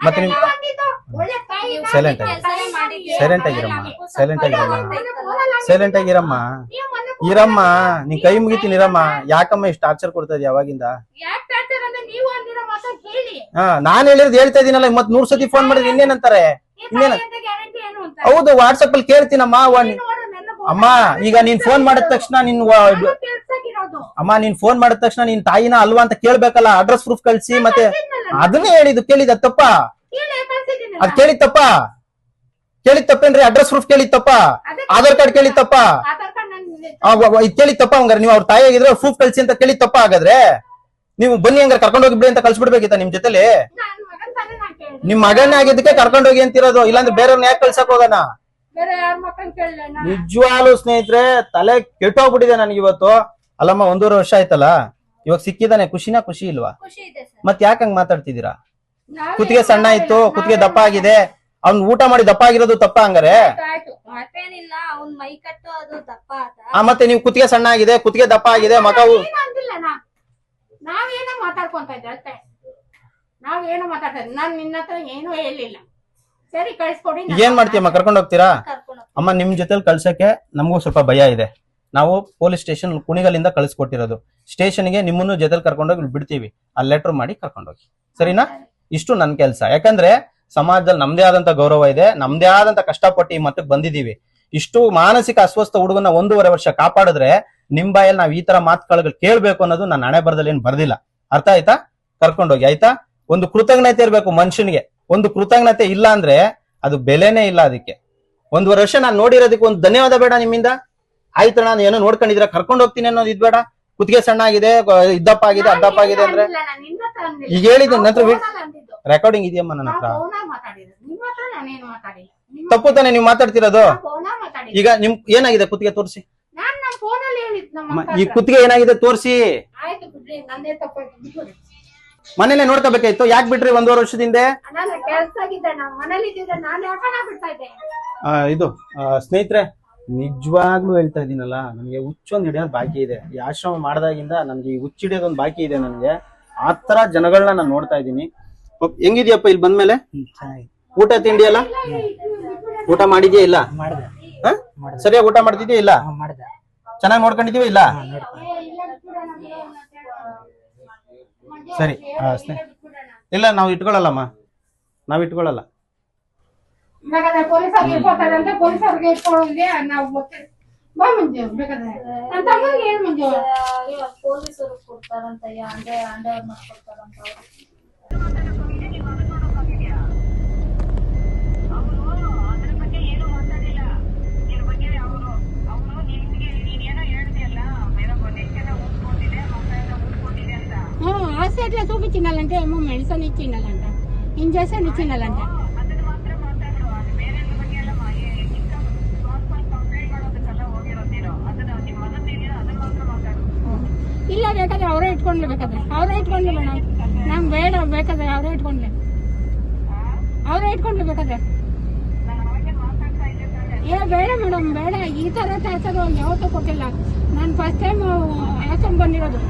ಮತ್ತೆ ನೀವು silent ಆಗಿರಮ್ಮ, silent ಆಗಿರಮ್ಮ. ಇರಮ್ಮ, ನೀನ್ ಕೈ ಮುಗಿತೀನಿ ಇರಮ್ಮ. ಯಾಕಮ್ಮ ಇಷ್ಟು ಟಾರ್ಚರ್ ಕೊಡ್ತಾ ಇದೀಯ ಅವಾಗಿಂದ? ನಾನ್ ಹೇಳಿದ್ ಹೇಳ್ತಾ ಇದೀನಲ್ಲ, ಮತ್ 100 ಸತಿ ಫೋನ್ ಮಾಡಿದ್ರೆ ಇನ್ನೇನಂತಾರೆ? ಹೌದು, ವಾಟ್ಸಪ್ ಅಲ್ಲಿ ಕೇಳ್ತೀನಮ್ಮ. ಅಮ್ಮ, ಈಗ ನೀನ್ ಫೋನ್ ಮಾಡಿದ ತಕ್ಷಣ ಫೋನ್ ಮಾಡಿದ ತಕ್ಷಣ ನಿನ್ ತಾಯಿನ ಅಲ್ವಾ ಅಂತ ಕೇಳ್ಬೇಕಲ್ಲ. ಅಡ್ರೆಸ್ ಪ್ರೂಫ್ ಕಳ್ಸಿ, ಮತ್ತೆ ಅದನ್ನೇ ಹೇಳಿದ್ದು. ಕೇಳಿದ ತಪ್ಪ? ಅದ್ ಕೇಳಿತ್ತಪ್ಪ? ಕೇಳಿತ್ತಪ್ಪೇನ್ರಿ? ಅಡ್ರೆಸ್ ಪ್ರೂಫ್ ಕೇಳಿತ್ತಪ್ಪ? ಆಧಾರ್ ಕಾರ್ಡ್ ಕೇಳಿತ್ತಪ್ಪ? ಇದ್ ಕೇಳಿತ್ತಪ್ಪ? ಹಂಗಾರೆ ನೀವು ಅವ್ರ ತಾಯಿ ಆಗಿದ್ರೆ ಪ್ರೂಫ್ ಕಳ್ಸಿ ಅಂತ ಕೇಳಿತ್ತಪ್ಪ? ಹಾಗಾದ್ರೆ ನೀವು ಬನ್ನಿ, ಹಂಗಾರೆ ಕರ್ಕೊಂಡು ಹೋಗಿ ಬಿಡಿ ಅಂತ ಕಳ್ಸ್ಬಿಡ್ಬೇಕಿತ್ತ ನಿಮ್ ಜೊತೆಲಿ? ನಿಮ್ ಮಗನೇ ಆಗಿದ್ದಕ್ಕೆ ಕರ್ಕೊಂಡು ಹೋಗಿ ಅಂತಿರೋದು, ಇಲ್ಲಾಂದ್ರೆ ಬೇರೆಯವ್ರನ್ನ ಯಾಕೆ ಕಳ್ಸಕ್ ಹೋಗೋಣ? ನಿಜವಾಗ್ಲೂ ಸ್ನೇಹಿತರೆ, ತಲೆ ಕೆಟ್ಟೋಗ್ಬಿಟ್ಟಿದೆ ನನ್ಗೆ ಇವತ್ತು. ಅಲ್ಲಮ್ಮ, 1.5 ವರ್ಷ ಆಯ್ತಲ್ಲ, ಇವಾಗ ಸಿಕ್ಕಿದಾನೆ, ಖುಷಿನಾ? ಖುಷಿ ಇಲ್ವಾ? ಮತ್ ಯಾಕೆ ಹಂಗ್ ಮಾತಾಡ್ತಿದ್ದೀರಾ? ಕುತ್ತಿಗೆ ಸಣ್ಣ ಇತ್ತು, ಕುತ್ತಿಗೆ ದಪ್ಪ ಆಗಿದೆ. ಅವ್ನ್ ಊಟ ಮಾಡಿ ದಪ್ಪ ಆಗಿರೋದು ತಪ್ಪ ಹಂಗಾರೆ? ಮತ್ತೆ ನೀವು ಕುತ್ತಿಗೆ ಸಣ್ಣ ಆಗಿದೆ, ಕುತ್ತಿಗೆ ದಪ್ಪ ಆಗಿದೆ, ಮಗವು ನಾವೇನೋ ಮಾತಾಡ್ಕೊಂತ ಇದ್ದೆ ಅಷ್ಟೇ. ನಾವೇನೋ ಮಾತಾಡ್ತಾ ಇದ್ದೆ, ನಾನ್ ನಿನ್ನ ಹತ್ರ ಏನೂ ಹೇಳಿಲ್ಲ. ಸರಿ, ಕಳ್ಸ್ಕೊಡಿ. ಏನ್ ಮಾಡ್ತೀಯಮ್ಮ? ಕರ್ಕೊಂಡು ಹೋಗ್ತೀರಾ? ಅಮ್ಮ, ನಿಮ್ ಜೊತೆಲಿ ಕಳ್ಸಕ್ಕೆ ನಮಗೂ ಸ್ವಲ್ಪ ಭಯ ಇದೆ. ನಾವು ಪೊಲೀಸ್ ಸ್ಟೇಷನ್ ಕುಣಿಗಲಿಂದ ಕಳ್ಸಿಕೊಟ್ಟಿರೋದು. ಸ್ಟೇಷನ್ಗೆ ನಿಮ್ಮನ್ನು ಜೊತೆಲಿ ಕರ್ಕೊಂಡೋಗಿ ಬಿಡ್ತೀವಿ, ಅಲ್ಲಿ ಲೆಟರ್ ಮಾಡಿ ಕರ್ಕೊಂಡೋಗಿ, ಸರಿನಾ? ಇಷ್ಟು ನನ್ ಕೆಲ್ಸ. ಯಾಕಂದ್ರೆ ಸಮಾಜದಲ್ಲಿ ನಮ್ದೇ ಆದಂತ ಗೌರವ ಇದೆ, ನಮ್ದೇ ಆದಂತ ಕಷ್ಟಪಟ್ಟು ಈ ಮಟ್ಟಕ್ಕೆ ಬಂದಿದೀವಿ. ಇಷ್ಟು ಮಾನಸಿಕ ಅಸ್ವಸ್ಥ ಹುಡುಗನ 1.5 ವರ್ಷ ಕಾಪಾಡಿದ್ರೆ ನಿಮ್ ಬಾಯಲ್ಲಿ ನಾವ್ ಈ ತರ ಮಾತುಗಳು ಕೇಳ್ಬೇಕು ಅನ್ನೋದು ನನ್ನ ಹಣೆ ಬರದಲ್ಲಿ ಏನ್ ಬರ್ದಿಲ್ಲ. ಅರ್ಥ ಆಯ್ತಾ? ಕರ್ಕೊಂಡೋಗಿ, ಆಯ್ತಾ? ಒಂದು ಕೃತಜ್ಞತೆ ಇರ್ಬೇಕು ಮನುಷ್ಯನಿಗೆ. ಒಂದು ಕೃತಜ್ಞತೆ ಇಲ್ಲ ಅಂದ್ರೆ ಅದು ಬೆಲೆನೇ ಇಲ್ಲ. ಅದಕ್ಕೆ 1.5 ವರ್ಷ ನಾನು ನೋಡಿರೋದಕ್ಕೆ ಒಂದು ಧನ್ಯವಾದ ಬೇಡ ನಿಮ್ಮಿಂದ? ಆಯ್ತು, ನಾನು ಏನೋ ನೋಡ್ಕೊಂಡಿದ್ರೆ ಕರ್ಕೊಂಡು ಹೋಗ್ತೀನಿ ಅನ್ನೋದು ಇದ್ ಬೇಡ? ಕುತ್ತಿಗೆ ಸಣ್ಣ ಆಗಿದೆ, ಇದ್ದಪ್ಪ ಆಗಿದೆ, ಅಡ್ಡಪ್ಪ ಆಗಿದೆ ಅಂದ್ರೆ ಈಗ ಹೇಳಿದ್ದೀನಿ. ನಂತರ ರೆಕಾರ್ಡಿಂಗ್ ಇದೆಯಮ್ಮ ನನ್ನ ಹತ್ರ. ತಪ್ಪು ತಾನೆ ನೀವು ಮಾತಾಡ್ತಿರೋದು? ಈಗ ನಿಮ್ ಏನಾಗಿದೆ ಕುತ್ತಿಗೆ ತೋರಿಸಿ. ಈ ಕುತ್ತಿಗೆ ಏನಾಗಿದೆ ತೋರಿಸಿ. ಮನೇಲೆ ನೋಡ್ಕೋಬೇಕಾಯ್ತು, ಯಾಕೆ ಬಿಟ್ರಿ 1.5 ವರ್ಷದಿಂದ? ಇದು ಸ್ನೇಹಿತರೆ, ನಿಜವಾಗ್ಲೂ ಹೇಳ್ತಾ ಇದೀನಲ್ಲ, ನನಗೆ ಹುಚ್ಚೊಂದು ಹಿಡಿಯೋದು ಬಾಕಿ ಇದೆ. ಈ ಆಶ್ರಮ ಮಾಡಿದಾಗಿಂದ ನನ್ಗೆ ಈ ಹುಚ್ಚ ಹಿಡಿಯೋದೊಂದು ಬಾಕಿ ಇದೆ. ನನಗೆ ಆತರ ಜನಗಳನ್ನ ನಾನು ನೋಡ್ತಾ ಇದ್ದೀನಿ. ಹೆಂಗಿದ್ಯಪ್ಪ ಇಲ್ಲಿ ಬಂದ್ಮೇಲೆ? ಊಟ ತಿಂಡಿ ಎಲ್ಲ ಊಟ ಮಾಡಿದ್ಯಾ? ಇಲ್ಲ ಸರಿಯಾಗಿ ಊಟ ಮಾಡ್ತಿದ್ಯಾ? ಇಲ್ಲ ಚೆನ್ನಾಗಿ ನೋಡ್ಕೊಂಡಿದೀವ? ಇಲ್ಲ ಸರಿ. ಇಲ್ಲ, ನಾವು ಇಟ್ಕೊಳ್ಳಲ್ಲಮ್ಮ, ನಾವ್ ಇಟ್ಕೊಳ್ಳಲ್ಲ. ಪೊಲೀಸರಿಗೆ ಇಟ್ಕೊತಾರಂತೆ, ಪೊಲೀಸರಿಗೆ ಇಟ್ಕೊಳ್ಳೋದೇ ನಾವು ಬಾ ಮುಂಜೆ ಬೇಕಾದ್ರೆ ನನ್ನ ತಮ್ಮನಿಗೆ ಏನ್ ಮುಂಜೆ ಪೊಲೀಸರು ಕೊಡ್ತಾರಂತ, ಅಂಡೆ ಮಾಡ್ಕೊಡ್ತಾರಂತ. హాస్పిటల్ చూపించినాలంటే ఏమో మెడిసిన్ ఇచ్చినాలంట, ఇంజక్షన్ ఇచ్చినాలంట. ಇಲ್ಲ ಬೇಕಾದ್ರೆ ಅವರೇ ಇಟ್ಕೊಂಡ್ಲಿ, ಬೇಕಾದ್ರೆ ಅವರೇ ಇಟ್ಕೊಂಡ್ಲಿ ಮೇಡಮ್. ನಮ್ಗೆ ಬೇಡ, ಬೇಕಾದ್ರೆ ಅವರೇ ಇಟ್ಕೊಂಡ್ಲಿ, ಬೇಕಾದ್ರೆ. ಏ ಬೇಡ ಮೇಡಮ್, ಬೇಡ. ಈ ತರ ಟಾರ್ಚರ್ ಯಾವತ್ತೂ ಕೊಟ್ಟಿಲ್ಲ. ನಾನು ಫಸ್ಟ್ ಟೈಮ್ ಆಶ್ರಮ ಬಂದಿರೋದು.